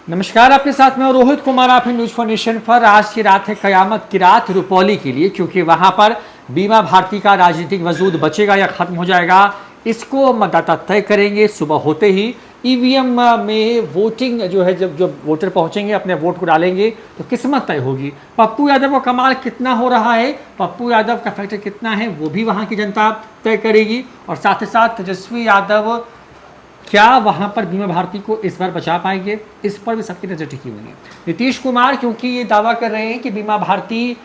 नमस्कार, आपके साथ में रोहित कुमार। आप न्यूज फॉर नेशन पर। आज की रात है कयामत की रात रुपौली के लिए, क्योंकि वहां पर बीमा भारती का राजनीतिक वजूद बचेगा या खत्म हो जाएगा, इसको मतदाता तय करेंगे। सुबह होते ही ईवीएम में वोटिंग जो है, जब वोटर पहुंचेंगे अपने वोट को डालेंगे तो किस्मत तय होगी। पप्पू यादव का कमाल कितना हो रहा है, पप्पू यादव का फैक्टर कितना है, वो भी वहां की जनता तय करेगी। और साथ ही साथ तेजस्वी यादव क्या वहां पर बीमा भारती को इस बार बचा पाएंगे, इस पर भी सबकी नजर टिकी हुई है। नीतीश कुमार क्योंकि ये दावा कर रहे हैं कि बीमा भारती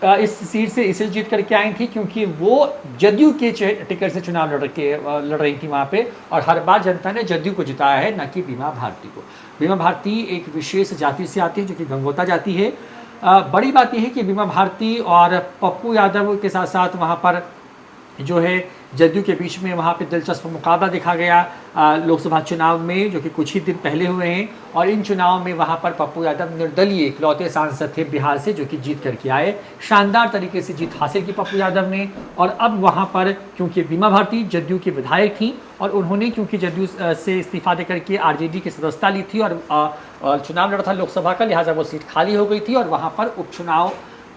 इस सीट से इसे जीत करके आई थी, क्योंकि वो जदयू के टिकट से चुनाव लड़ रही थी वहां पे, और हर बार जनता ने जदयू को जिताया है, न कि बीमा भारती को। बीमा भारती एक विशेष जाति से आती है जो कि गंगोता जाति है। बड़ी बात यह है कि बीमा भारती और पप्पू यादव के साथ साथ वहाँ पर जो है जदयू के बीच में वहाँ पे दिलचस्प मुकाबला देखा गया लोकसभा चुनाव में, जो कि कुछ ही दिन पहले हुए हैं। और इन चुनाव में वहाँ पर पप्पू यादव निर्दलीय इकलौते सांसद थे बिहार से, जो कि जीत करके आए। शानदार तरीके से जीत हासिल की पप्पू यादव ने। और अब वहाँ पर क्योंकि बीमा भारती जदयू की विधायक थी और उन्होंने क्योंकि जदयू से इस्तीफा दे करके आरजेडी की सदस्यता ली थी और चुनाव लड़ा था लोकसभा का, लिहाजा वो सीट खाली हो गई थी। और वहाँ पर उपचुनाव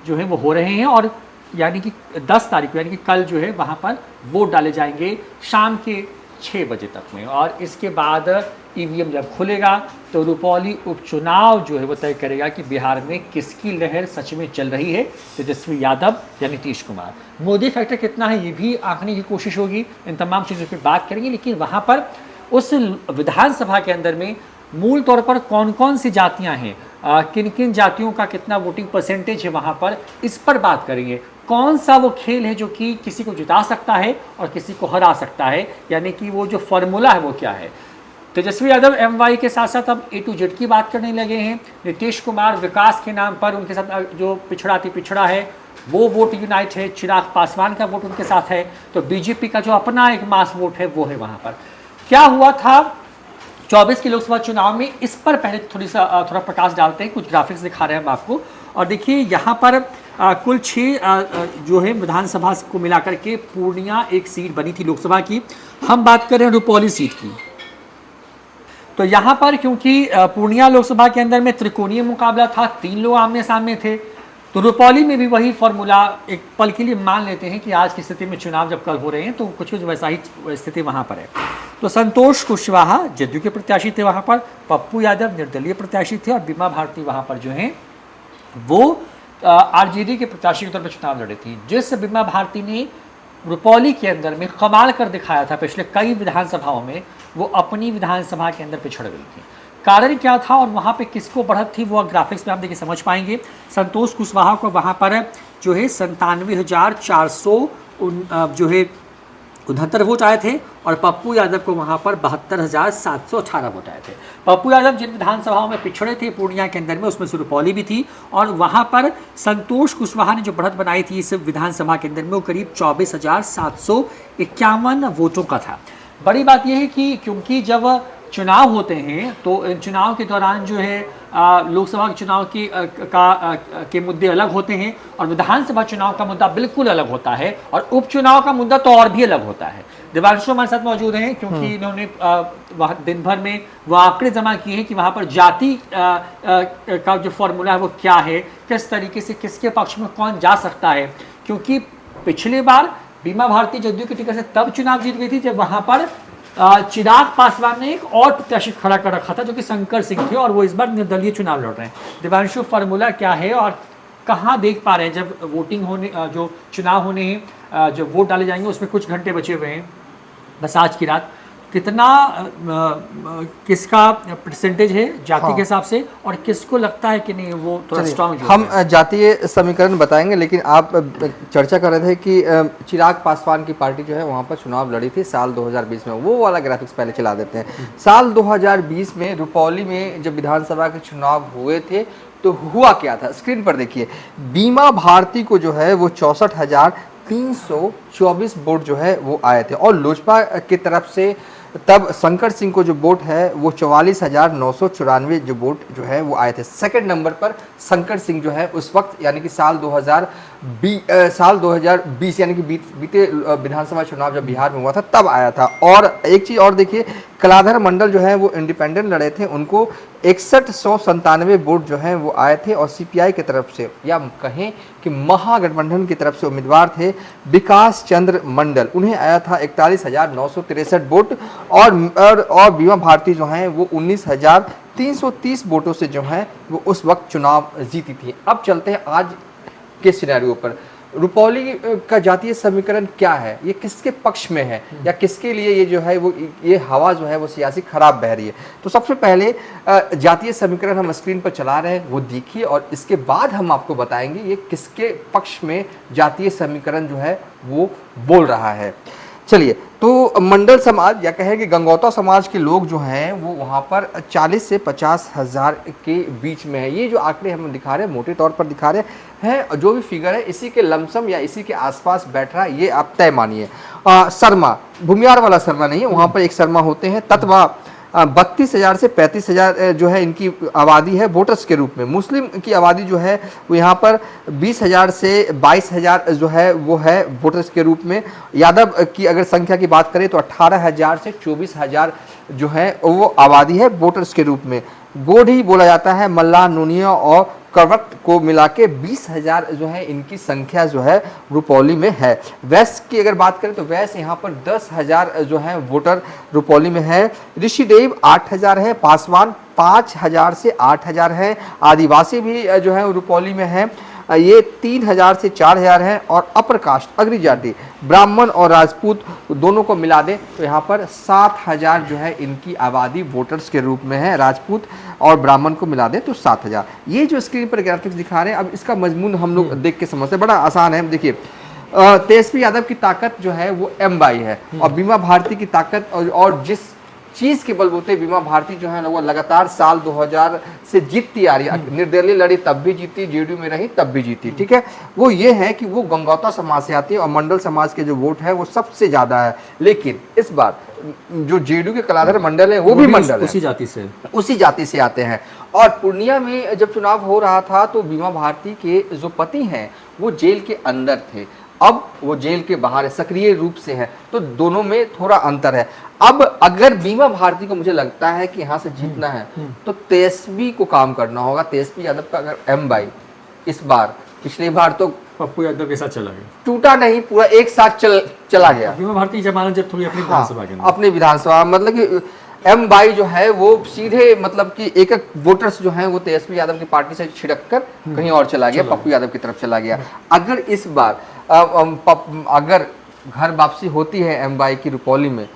जो है वो हो रहे हैं, और यानी कि 10 तारीख यानी कि कल जो है वहाँ पर वोट डाले जाएंगे शाम के 6 बजे तक में। और इसके बाद ईवीएम जब खुलेगा तो रुपौली उपचुनाव जो है वो तय करेगा कि बिहार में किसकी लहर सच में चल रही है, तेजस्वी यादव या नीतीश कुमार। मोदी फैक्टर कितना है ये भी आंकने की कोशिश होगी। इन तमाम चीज़ों पर बात करेंगे, लेकिन वहाँ पर उस विधानसभा के अंदर में मूल तौर पर कौन कौन सी जातियाँ हैं, किन किन जातियों का कितना वोटिंग परसेंटेज है वहाँ पर, इस पर बात करेंगे। कौन सा वो खेल है जो कि किसी को जिता सकता है और किसी को हरा सकता है, यानी कि वो जो फॉर्मूला है वो क्या है। तेजस्वी यादव एमवाई के साथ साथ अब A to Z की बात करने लगे हैं। नीतीश कुमार विकास के नाम पर उनके साथ जो पिछड़ा है वो वोट यूनाइट है। चिराग पासवान का वोट उनके साथ है। तो बीजेपी का जो अपना एक मास वोट है वो है। वहाँ पर क्या हुआ था 24 के लोकसभा चुनाव में, इस पर पहले थोड़ा प्रकाश डालते हैं। कुछ ग्राफिक्स दिखा रहे हैं हम आपको। और देखिए यहाँ पर कुल 6 जो है विधानसभा को मिलाकर के पूर्णिया एक सीट बनी थी लोकसभा की। हम बात कर रहे हैं रुपौली सीट की। तो यहाँ पर क्योंकि पूर्णिया लोकसभा के अंदर में त्रिकोणीय मुकाबला था, 3 लोग आमने सामने थे, तो रुपौली में भी वही फॉर्मूला एक पल के लिए मान लेते हैं कि आज की स्थिति में चुनाव जब कल हो रहे हैं तो कुछ वैसा ही स्थिति वहाँ पर है। तो संतोष कुशवाहा जदयू के प्रत्याशी थे वहाँ पर, पप्पू यादव निर्दलीय प्रत्याशी थे, और बीमा भारती वहाँ पर जो है वो आरजेडी के प्रत्याशी के तौर पर चुनाव लड़े थी। जिस बीमा भारती ने रुपौली के अंदर में कमाल कर दिखाया था पिछले कई विधानसभाओं में, वो अपनी विधानसभा के अंदर पिछड़ गई थी। कारण क्या था और वहाँ पे किसको बढ़त थी, वो ग्राफिक्स में आप देखिए समझ पाएंगे। संतोष कुशवाहा को वहाँ पर जो है 97,400 जो है 69 वोट आए थे, और पप्पू यादव को वहाँ पर 72,718 वोट आए थे। पप्पू यादव जिन विधानसभाओं में पिछड़े थे पूर्णिया के अंदर में, उसमें से रुपौली भी थी, और वहाँ पर संतोष कुशवाहा ने जो बढ़त बनाई थी इस विधानसभा के अंदर में, वो करीब 24,751 वोटों का था। बड़ी बात यह है कि क्योंकि जब चुनाव होते हैं तो इन चुनाव के दौरान जो है लोकसभा के चुनाव के मुद्दे अलग होते हैं, और विधानसभा चुनाव का मुद्दा बिल्कुल अलग होता है, और उपचुनाव का मुद्दा तो और भी अलग होता है। दिवांशु हमारे साथ मौजूद हैं, क्योंकि इन्होंने दिन भर में वो आंकड़े जमा किए हैं कि वहाँ पर जाति का जो फॉर्मूला है वो क्या है, किस तरीके से किसके पक्ष में कौन जा सकता है। क्योंकि पिछली बार बीमा भारती जदयू की टिकट से तब चुनाव जीत गई थी जब वहाँ पर चिराग पासवान ने एक और प्रत्याशी खड़ा कर रखा था जो कि शंकर सिंह थे, और वो इस बार निर्दलीय चुनाव लड़ रहे हैं। दिवांशु फॉर्मूला क्या है और कहाँ देख पा रहे हैं जब वोटिंग होने जो चुनाव होने हैं, जो वोट डाले जाएंगे उसमें कुछ घंटे बचे हुए हैं बस आज की रात, कितना किसका परसेंटेज है जाति के हिसाब से, और किसको लगता है कि नहीं वो थोड़ा स्ट्रांग। हम जातीय समीकरण बताएंगे, लेकिन आप चर्चा कर रहे थे कि चिराग पासवान की पार्टी जो है वहाँ पर चुनाव लड़ी थी साल 2020 में। वो वाला ग्राफिक्स पहले चला देते हैं। साल 2020 में रुपौली में जब विधानसभा के चुनाव हुए थे तो हुआ क्या था, स्क्रीन पर देखिए। बीमा भारती को जो है वो 64,324 वोट जो है वो आए थे, और लोजपा की तरफ से तब शंकर सिंह को जो वोट है वो 44,994 जो वोट जो है वो आए थे। सेकंड नंबर पर शंकर सिंह जो है उस वक्त, यानी कि साल साल 2020 यानी कि बीते विधानसभा चुनाव जब बिहार में हुआ था तब आया था। और एक चीज़ और देखिए, कलाधर मंडल जो है वो इंडिपेंडेंट लड़े थे, उनको 6197 वोट जो है वो आए थे। और सीपीआई की तरफ से या कहें कि महागठबंधन की तरफ से उम्मीदवार थे विकास चंद्र मंडल, उन्हें आया था 41,963 वोट। और बीमा भारती जो है वो 19,330 वोटों से जो है वो उस वक्त चुनाव जीती थी। अब चलते हैं आज के सिनेरियो पर। रुपौली का जातीय समीकरण क्या है, ये किसके पक्ष में है या किसके लिए ये जो है वो ये हवा जो है वो सियासी खराब बह रही है। तो सबसे पहले जातीय समीकरण हम स्क्रीन पर चला रहे हैं, वो देखिए और इसके बाद हम आपको बताएंगे ये किसके पक्ष में जातीय समीकरण जो है वो बोल रहा है। चलिए, तो मंडल समाज या कहें कि गंगौता समाज के लोग जो हैं वो वहाँ पर 40 से 50 हज़ार के बीच में है। ये जो आंकड़े हम दिखा रहे हैं मोटे तौर पर दिखा रहे हैं, जो भी फिगर है इसी के लमसम या इसी के आसपास बैठ रहा है, ये आप तय मानिए। शर्मा, भूमियार वाला शर्मा नहीं है, वहाँ पर एक शर्मा होते हैं। तत्वा 32,000 से 35,000 जो है इनकी आबादी है वोटर्स के रूप में। मुस्लिम की आबादी जो है वो यहाँ पर 20,000 से 22,000 जो है वो है वोटर्स के रूप में। यादव की अगर संख्या की बात करें तो 18,000 से 24,000 जो है वो आबादी है वोटर्स के रूप में। गोढ़ी बोला जाता है, मल्लाह, नूनिया और करवट को मिला के 20,000 जो है इनकी संख्या जो है रुपौली में है। वैश्य की अगर बात करें तो वैश्य यहाँ पर 10,000 जो है वोटर रुपौली में है। ऋषिदेव 8,000 है, पासवान 5,000 से 8,000 है, आदिवासी भी जो है रुपौली में है, ये 3,000 से 4,000 है। और अपर कास्ट अग्री जाति ब्राह्मण और राजपूत दोनों को मिला दें तो यहाँ पर 7,000 जो है इनकी आबादी वोटर्स के रूप में है। राजपूत और ब्राह्मण को मिला दें तो 7,000। ये जो स्क्रीन पर ग्राफिक्स दिखा रहे हैं, अब इसका मजमून हम लोग देख के समझते हैं, बड़ा आसान है। देखिए, तेजस्वी यादव की ताकत जो है वो M/2 है और बीमा भारती की ताकत और जिस चीज के बलबूते बीमा भारती जो है ना वो लगातार साल 2000 से जीतती आ रही है। निर्दलीय लड़ी तब भी जीती, जेडीयू में रही तब भी जीती, ठीक है। वो ये है कि वो गंगौता समाज से आती है और मंडल समाज के जो वोट है वो सबसे ज्यादा है। लेकिन इस बार जो जेडीयू के कलाधर मंडल है वो भी मंडल है, उसी जाति से आते हैं। और पूर्णिया में जब चुनाव हो रहा था तो बीमा भारती के जो पति हैं वो जेल के अंदर थे, अब वो जेल के बाहर है, सक्रिय रूप से है, तो दोनों में थोड़ा अंतर है। अब अगर बीमा भारती को मुझे लगता है कि यहाँ से जीतना है तो तेजस्वी को काम करना होगा। तेजस्वी यादव का अगर M/2 इस बार, पिछली बार तो पप्पू यादव के साथ चला गया, टूटा नहीं, पूरा एक साथ चला गया। बीमा भारती जमानत जब थोड़ी अपनी विधानसभा के अपनी विधानसभा मतलब कि M/2 जो है वो सीधे मतलब कि एक वोटर्स जो हैं वो तेजस्वी यादव की पार्टी से छिड़क कर कहीं और चला गया, पप्पू यादव की तरफ चला गया। अगर इस बार अगर घर वापसी होती है M/2 की रुपौली में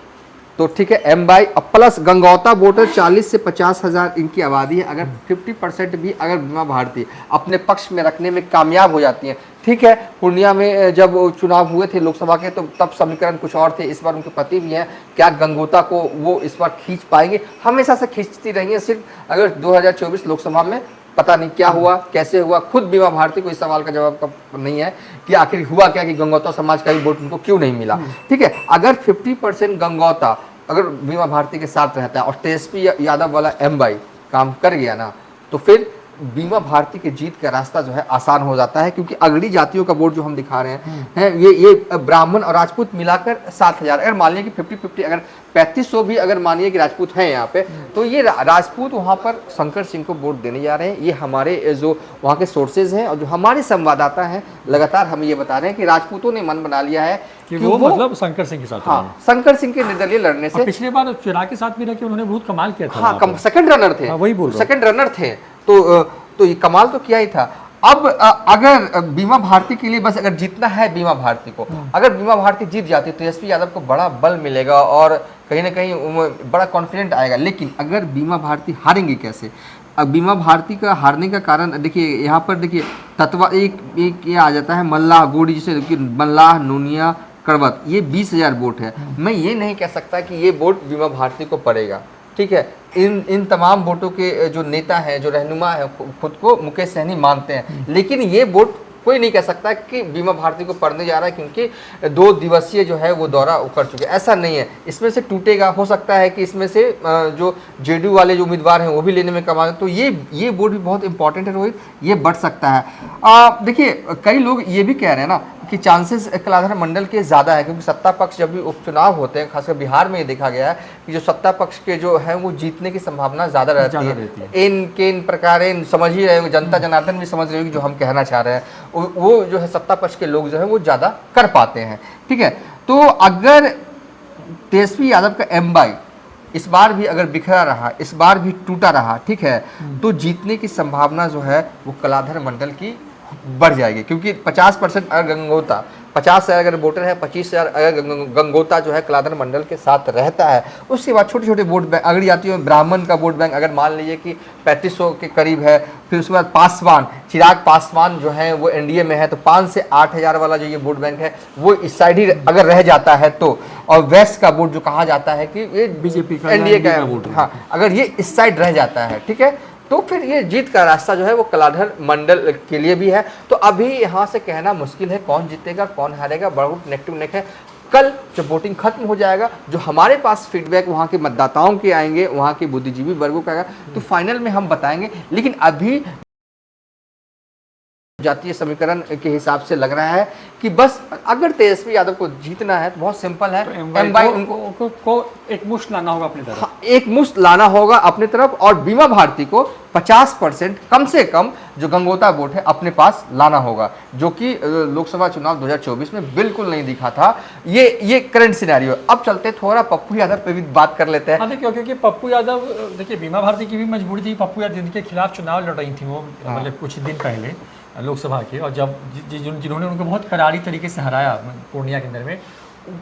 तो ठीक है, M/2 प्लस गंगौता वोटर 40 से 50 हज़ार इनकी आबादी है। अगर 50% भी अगर बीमा भारती अपने पक्ष में रखने में कामयाब हो जाती है, ठीक है। पूर्णिया में जब चुनाव हुए थे लोकसभा के तो तब समीकरण कुछ और थे, इस बार उनके पति भी हैं, क्या गंगौता को वो इस बार खींच पाएंगे? हमेशा से खींचती रही है, सिर्फ अगर 2024 लोकसभा में पता नहीं क्या हुआ, कैसे हुआ, खुद बीमा भारती को इस सवाल का जवाब नहीं है कि आखिर हुआ क्या कि गंगौता समाज का भी वोट उनको क्यों नहीं मिला, ठीक है। अगर 50% गंगौता अगर बीमा भारती के साथ रहता है और तेजस्वी यादव वाला M/2 काम कर गया ना तो फिर बीमा भारती के जीत का रास्ता जो है आसान हो जाता है, क्योंकि अगली जातियों का वोट जो हम दिखा रहे हैं ये ब्राह्मण और राजपूत मिलाकर 7,000। अगर मान लीजिए कि 50-50 अगर 3500 भी अगर मानिए कि राजपूत हैं यहाँ पे, तो ये राजपूत वहाँ पर शंकर सिंह को वोट देने जा रहे हैं। ये हमारे जो वहाँ के सोर्सेज हैं और जो हमारे संवाददाता हैं लगातार हमें ये बता रहे हैं कि राजपूतों ने मन बना लिया है कि वो मतलब शंकर सिंह के साथ, हाँ, शंकर सिंह के निर्दलीय लड़ने से। पिछले बार चिराग के साथ भी रखे, उन्होंने बहुत कमाल किया था। हाँ, सेकंड रनर थे, वही बोल रहा हूं, सेकंड रनर थे, तो ये कमाल तो किया ही था। अब अगर बीमा भारती के लिए बस अगर जीतना है बीमा भारती को, अगर बीमा भारती जीत जाती है तो तेजस्वी यादव को बड़ा बल मिलेगा और कहीं ना कहीं बड़ा कॉन्फिडेंट आएगा। लेकिन अगर बीमा भारती हारेंगे कैसे? अब बीमा भारती का हारने का कारण देखिए, यहाँ पर देखिए तत्वा एक ये आ जाता है मल्लाह, गोड़ी, जिसे मल्लाह, नूनिया, करवत, ये 20,000 वोट है। मैं ये नहीं कह सकता कि ये वोट बीमा भारती को पड़ेगा, ठीक है। इन तमाम वोटों के जो नेता हैं, जो रहनुमा है, खुद को मुकेश सहनी मानते हैं, लेकिन ये वोट कोई नहीं कह सकता कि बीमा भारती को पढ़ने जा रहा है क्योंकि 2 दिवसीय जो है वो दौरा कर चुके हैं, ऐसा नहीं है। इसमें से टूटेगा, हो सकता है कि इसमें से जो जेडीयू वाले जो उम्मीदवार हैं वो भी लेने में कमा, तो ये बोर्ड भी बहुत इंपॉर्टेंट है रोहित, ये बढ़ सकता है। देखिए कई लोग ये भी कह रहे हैं ना कि चांसेस कलाधर मंडल के ज़्यादा है, क्योंकि सत्ता पक्ष जब भी उपचुनाव होते हैं, खासकर बिहार में ये देखा गया है कि जो सत्ता पक्ष के जो है वो जीतने की संभावना ज़्यादा रहती है। इन प्रकार समझ ही रहे हो, जनता जनार्दन भी समझ रहे हो कि जो हम कहना चाह रहे हैं वो जो है सत्ता पक्ष के लोग जो है वो ज़्यादा कर पाते हैं, ठीक है। तो अगर तेजस्वी यादव का एमवाई इस बार भी अगर बिखरा रहा, इस बार भी टूटा रहा, ठीक है, तो जीतने की संभावना जो है वो कलाधर मंडल की बढ़ जाएगी, क्योंकि 50% अगर गंगोता 50,000 अगर वोटर है, 25,000 अगर गंगोता जो है कलाधर मंडल के साथ रहता है, उसके बाद छोटे छोटे वोट बैंक अगर जाती है, ब्राह्मण का वोट बैंक अगर मान लीजिए कि 3500 के करीब है, फिर उसके बाद पासवान, चिराग पासवान जो है वो एनडीए में है, तो 5 से 8,000 वाला जो ये वोट बैंक है वो इस साइड ही अगर रह जाता है तो, और वेस्ट का वोट जो कहा जाता है कि ये बीजेपी का एनडीए का वोट, हाँ, अगर ये इस साइड रह जाता है, ठीक है, तो फिर ये जीत का रास्ता जो है वो कलाधर मंडल के लिए भी है। तो अभी यहाँ से कहना मुश्किल है कौन जीतेगा कौन हारेगा, बहुत नेक टू नेक है। कल जब वोटिंग खत्म हो जाएगा, जो हमारे पास फीडबैक वहाँ के मतदाताओं के आएंगे, वहाँ के बुद्धिजीवी वर्गों का आएगा, तो फाइनल में हम बताएंगे। लेकिन अभी जातीय समीकरण के हिसाब से लग रहा है कि बस अगर तेजस्वी यादव को जीतना है तो बहुत सिंपल है, एमवाई उनको एक मुश्त लाना होगा अपनी तरफ, हाँ, एक मुश्त लाना होगा अपनी तरफ, और बीमा भारती को 50% कम से कम जो गंगोता वोट है अपने पास लाना होगा, जो कि लोकसभा चुनाव 2024 में बिल्कुल नहीं दिखा था। ये करंट सिनेरियो। अब चलते थोड़ा पप्पू यादव पे भी बात कर लेते हैं। हाँ देखिए, क्योंकि पप्पू यादव, देखिए बीमा भारती की भी मजबूरी थी, पप्पू यादव जिनके खिलाफ चुनाव लड़ रही थी वो, मतलब कुछ दिन पहले लोकसभा के, और जब जिन्होंने उनको बहुत करारी तरीके से हराया पूर्णिया के अंदर में,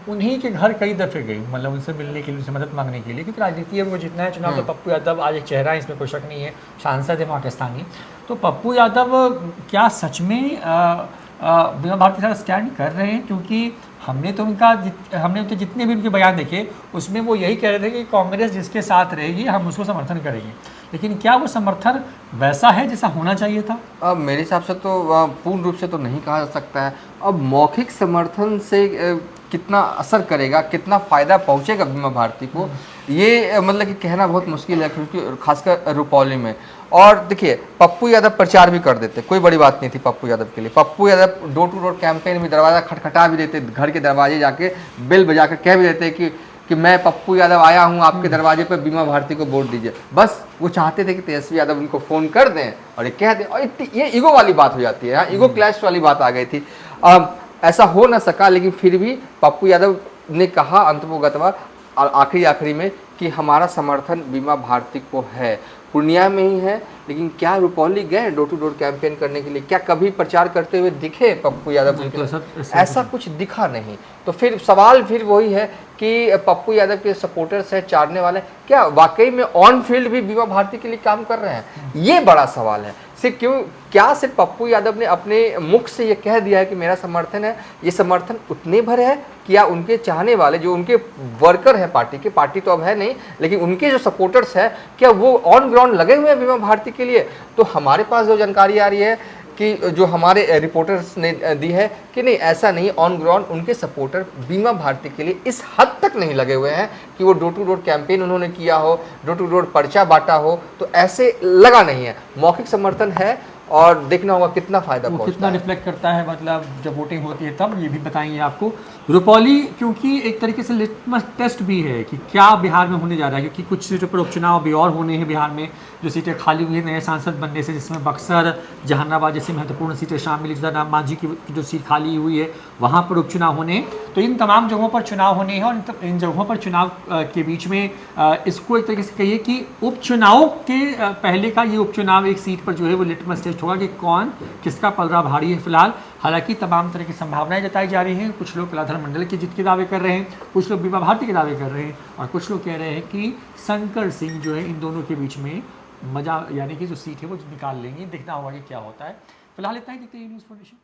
उन्हीं के घर कई दफ़े गई, मतलब उनसे मिलने के लिए, उनसे मदद मांगने के लिए, क्योंकि राजनीति है, उनको जितना है चुनाव, तो पप्पू यादव आज एक चेहरा है, इसमें कोई शक नहीं है, सांसद है वहाँ के स्थानीय। तो पप्पू यादव क्या सच में बीमा भारती के साथ स्टैंड कर रहे हैं? क्योंकि हमने उनके जितने भी उनके बयान देखे, उसमें वो यही कह रहे थे कि कांग्रेस जिसके साथ रहेगी हम उसको समर्थन करेंगे, लेकिन क्या वो समर्थन वैसा है जैसा होना चाहिए था? अब मेरे हिसाब से तो पूर्ण रूप से तो नहीं कहा जा सकता है। अब मौखिक समर्थन से कितना असर करेगा, कितना फ़ायदा पहुंचेगा बीमा भारती को, ये मतलब कि कहना बहुत मुश्किल है, क्योंकि खासकर रुपौली में। और देखिए पप्पू यादव प्रचार भी कर देते, कोई बड़ी बात नहीं थी पप्पू यादव के लिए। Pappu Yadav door to door campaign में दरवाज़ा खटखटा भी देते, घर के दरवाजे जाके बेल बजा कर कह भी देते कि मैं पप्पू यादव आया हूं आपके दरवाजे पर, बीमा भारती को वोट दीजिए। बस वो चाहते थे कि तेजस्वी यादव उनको फ़ोन कर दें और ये कह दें, और ये ईगो वाली बात हो जाती है, ईगो क्लैश वाली बात आ गई थी। ऐसा हो ना सका, लेकिन फिर भी पप्पू यादव ने कहा अंततोगत्वा आखिरी में कि हमारा समर्थन बीमा भारती को है। पूर्णिया में ही है, लेकिन क्या रुपौली गए डोर टू डोर कैंपेन करने के लिए? क्या कभी प्रचार करते हुए दिखे पप्पू यादव? ऐसा कुछ दिखा नहीं। तो फिर सवाल फिर वही है कि पप्पू यादव के सपोर्टर्स हैं, चाहने वाले, क्या वाकई में ऑन फील्ड भी बीमा भारती के लिए काम कर रहे हैं? ये बड़ा सवाल है। क्या सिर्फ पप्पू यादव ने अपने मुख से ये कह दिया है कि मेरा समर्थन है? ये समर्थन उतने भर है क्या उनके चाहने वाले, जो उनके वर्कर हैं पार्टी तो अब है नहीं, लेकिन उनके जो सपोर्टर्स हैं, क्या वो ऑन ग्राउंड लगे हुए हैं बीमा भारती के लिए? तो हमारे पास जो जानकारी आ रही है कि जो हमारे रिपोर्टर्स ने दी है कि नहीं, ऐसा नहीं, ऑन ग्राउंड उनके सपोर्टर बीमा भारती के लिए इस हद तक नहीं लगे हुए हैं कि वो डोर टू डोर कैंपेन उन्होंने किया हो, डोर टू डोर पर्चा बांटा हो, तो ऐसे लगा नहीं है। मौखिक समर्थन है, और देखना होगा कितना फायदा वो कितना रिफ्लेक्ट करता है, मतलब जब वोटिंग होती है तब ये भी बताएंगे आपको। रुपौली क्योंकि एक तरीके से लिटमस टेस्ट भी है कि क्या बिहार में होने जा रहा है, क्योंकि कुछ सीटों पर उपचुनाव अभी और होने हैं बिहार में, जो सीटें खाली हुई हैं नए सांसद बनने से, जिसमें बक्सर, जहानाबाद जैसी महत्वपूर्ण सीटें शामिल, जितना मांझी की जो सीट खाली हुई है वहाँ पर उपचुनाव होने हैं। तो इन तमाम जगहों पर चुनाव होने हैं, और इन जगहों पर चुनाव के बीच में इसको एक तरीके से कहिए कि उपचुनाव के पहले का ये उपचुनाव एक सीट पर जो है वो लिटमस टेस्ट होगा कि कौन किसका पलड़ा भारी है। फिलहाल हालांकि तमाम तरह की संभावनाएं जताई जा रही हैं। कुछ लोग कलाधर मंडल की जीत के दावे कर रहे हैं, कुछ लोग बीमा भारती के दावे कर रहे हैं, और कुछ लोग कह रहे हैं कि शंकर सिंह जो है इन दोनों के बीच में मजा, यानी कि जो सीट है वो निकाल लेंगे। देखना होगा कि क्या होता है। फिलहाल इतना ही, देखते हैं न्यूज़ फाउंडेशन।